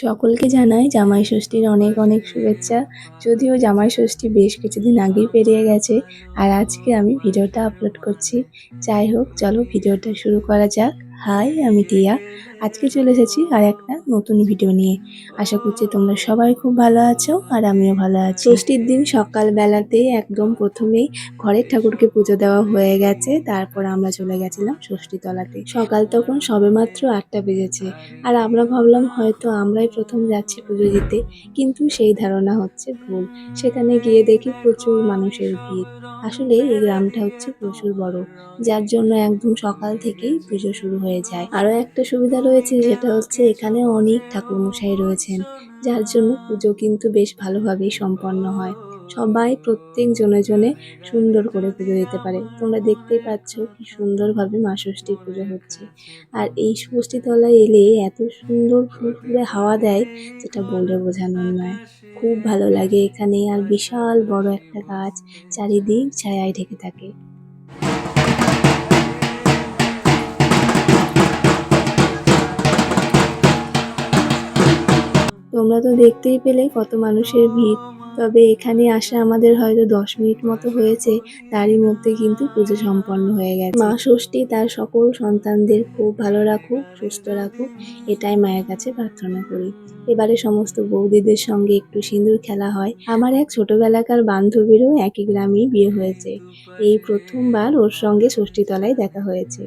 সকলকে জানাই জামাই ষষ্ঠীর অনেক অনেক শুভেচ্ছা। যদিও জামাই ষষ্ঠী বেশ কিছুদিন আগেই পেরিয়ে গেছে, আর আজকে আমি ভিডিওটা আপলোড করছি। যাই হোক, চলো ভিডিওটা শুরু করা যাক। হাই, আমি টিয়া। আজকে চলে এসেছি আর একটা নতুন ভিডিও নিয়ে। আশা করছি তোমরা সবাই খুব ভালো আছো, আর আমিও ভালো আছি। ষষ্ঠীর দিন সকালবেলাতে একদম প্রথমেই ঘরের ঠাকুরকে পুজো দেওয়া হয়ে গেছে। তারপর আমরা চলে গেছিলাম ষষ্ঠীতলাতে। সকাল তখন সবেমাত্র 8টা বেজেছে, আর আমরা ভাবলাম হয়তো আমরাই প্রথম যাচ্ছি পুজো দিতে, কিন্তু সেই ধারণা হচ্ছে ভুল। সেখানে গিয়ে দেখি প্রচুর মানুষের ভিড়। আসলে এই গ্রামটা হচ্ছে প্রচুর বড়, যার জন্য একদম সকাল থেকেই পুজো শুরু হয়ে যায়। আরো একটা সুবিধা রয়েছে, সেটা হচ্ছে এখানে অনেক ঠাকুরমশাই রয়েছেন, যার জন্য পুজো কিন্তু বেশ ভালোভাবেই সম্পন্ন হয়। সবাই প্রত্যেক জনে জনে সুন্দর করে পুজো দিতে পারে। তোমরা দেখতেই পাচ্ছ কি সুন্দরভাবে মা ষষ্ঠীর পুজো হচ্ছে। আর এই ষষ্ঠীতলায় এলে এত সুন্দর ফুরফুরে হাওয়া দেয়, যেটা বলে বোঝানোর নয়। খুব ভালো লাগে এখানে। আর বিশাল বড় একটা গাছ চারিদিক ছায়ায় ঢেকে থাকে। তোমরা তো দেখতেই পেলে কত মানুষের ভিড়। তবে এখানে আসা আমাদের হয়তো 10 মিনিট মতো হয়েছে, তারই মধ্যে কিন্তু পুজো সম্পন্ন হয়ে গেছে। মা ষষ্ঠী তার সকল সন্তানদের খুব ভালো রাখুক, সুস্থ রাখুক, এটাই মায়ের কাছে প্রার্থনা করি। এবারে সমস্ত বৌদিদের সঙ্গে একটু সিঁদুর খেলা হয়। আমার এক ছোটবেলাকার বান্ধবীরও একই গ্রামেই বিয়ে হয়েছে। এই প্রথমবার ওর সঙ্গে ষষ্ঠীতলায় দেখা হয়েছে।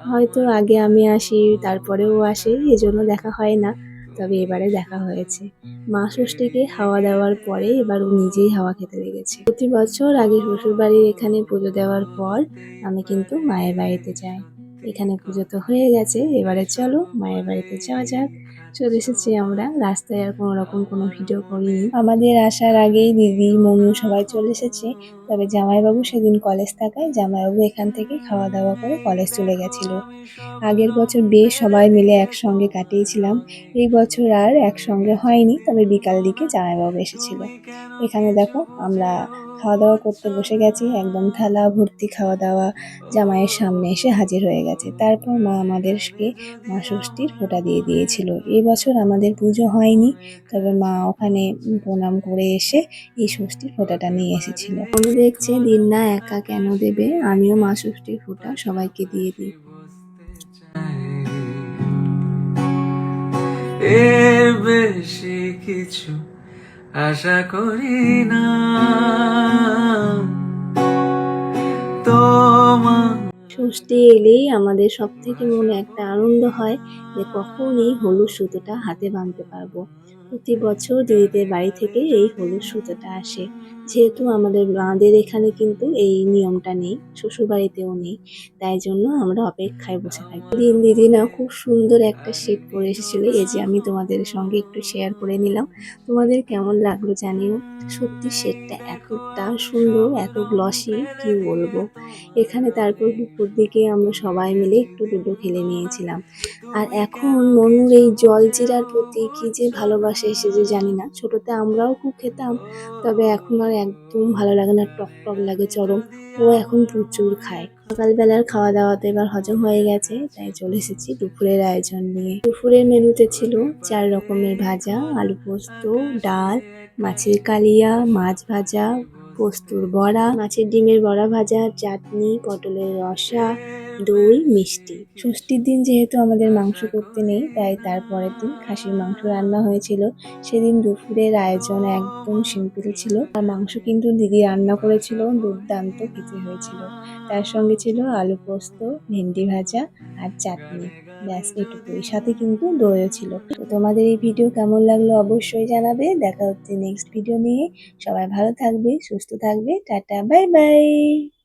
হয়তো আগে আমি আসি, তারপরেও আসে, এজন্য দেখা হয় না। তবে এবারে দেখা হয়েছে। মা ষষ্ঠীকে হাওয়া দেওয়ার পরে এবার ও নিজেই হাওয়া খেতে লেগেছে। প্রতি বছর আগে শ্বশুরবাড়ির এখানে পুজো দেওয়ার পর আমি কিন্তু মায়ের বাড়িতে যাই। এখানে পুজো তো হয়ে গেছে, এবারে চলো মায়ের বাড়িতে যাওয়া যাক। চলে এসেছি আমরা। রাস্তায় আর কোনো রকম কোনো ভিডিও করিনি। আমাদের আসার আগেই দিদি, মনু সবাই চলে এসেছে। তবে জামাইবাবু সেদিন কলেজ থাকায় জামাইবাবু এখান থেকে খাওয়া দাওয়া করে কলেজ চলে গেছিল। আগের বছর বেশ সবাই মিলে একসঙ্গে কাটিয়েছিলাম। এই বছর আর একসঙ্গে হয়নি, তবে বিকাল দিকে জামাইবাবু এসেছিল। এখানে দেখো আমরা খাওয়া দাওয়া করতে বসে গেছি, একদম থালা ভর্তি খাওয়া দাওয়া জামাইয়ের সামনে এসে হাজির হয়ে গেছে। তারপর মা আমাদেরকে মা ষষ্ঠীর ফোঁটা দিয়ে দিয়েছিল। এই বছর আমাদের পুজো হয়নি, তবে মা ওখানে প্রণাম করে এসে এই ষষ্ঠীর ফোঁটাটা নিয়ে এসেছিল। মনে দেখছে দিন না একা কেন দেবে, আমিও মা ষষ্ঠীর ফোঁটা সবাইকে দিয়ে দিই। এর বেশি কিছু আশা করি না তোমার। ষষ্ঠী এলেই আমাদের সব থেকে মনে একটা আনন্দ হয় যে কখন এই হলুদ সুতোটা হাতে বাঁধতে পারবো। প্রতি বছর দিদিদের বাড়ি থেকে এই হলুদ সুতোটা আসে। যেহেতু আমাদের এখানে কিন্তু এই নিয়মটা নেই, শ্বশুর বাড়িতেও নেই, তাই জন্য আমরা অপেক্ষায় বসে থাকি। দিদি না খুব সুন্দর একটা সেট পরে এসেছিল, এই যে আমি তোমাদের সঙ্গে একটু শেয়ার করে নিলাম। তোমাদের কেমন লাগলো জানিও। সত্যি সেটটা এতটা সুন্দর, এত গ্লসি, কি বলবো। এখানে তারপর দুপুর দিকে আমরা সবাই মিলে একটু লুডো খেলে নিয়েছিলাম। আর এখন মনুর এই জলজিরার প্রতি কি যে ভালোবাসা এসেছে জানি না। ছোটতে আমরাও খুব খেতাম, তবে এখন আর একদম ভালো লাগে না, টক টক লাগে চরম। ও এখন প্রচুর খায়। সকালবেলার খাওয়া দাওয়া তো এবার হজম হয়ে গেছে, তাই চলে এসেছি দুপুরের আয়োজন নিয়ে। দুপুরের মেনুতে ছিল 4 রকমের ভাজা, আলু পোস্ত, ডাল, মাছের কালিয়া, মাছ ভাজা, পোস্তর বড়া, মাছের ডিমের বড়া ভাজা, চাটনি, পটলের রসা, দই, মিষ্টি। ষষ্ঠীর দিন যেহেতু আমাদের মাংস করতে নেই, তাই তারপরের দিন খাসির মাংস রান্না হয়েছিল। সেদিন দুপুরের আয়োজন একদম সিম্পল ছিল। আর মাংস কিন্তু দিদি রান্না করেছিল, দুর্দান্ত খেতে হয়েছিল। তার সঙ্গে ছিল আলু পোস্ত, ভেন্ডি ভাজা আর চাটনি। ব্যাস এটুকুই, সাথে কিন্তু দইও ছিল। তো তোমাদের এই ভিডিও কেমন লাগলো অবশ্যই জানাবে। দেখা হচ্ছে নেক্সট ভিডিও নিয়ে। সবাই ভালো থাকবে, সুস্থ থাকবে। Tata, bye bye.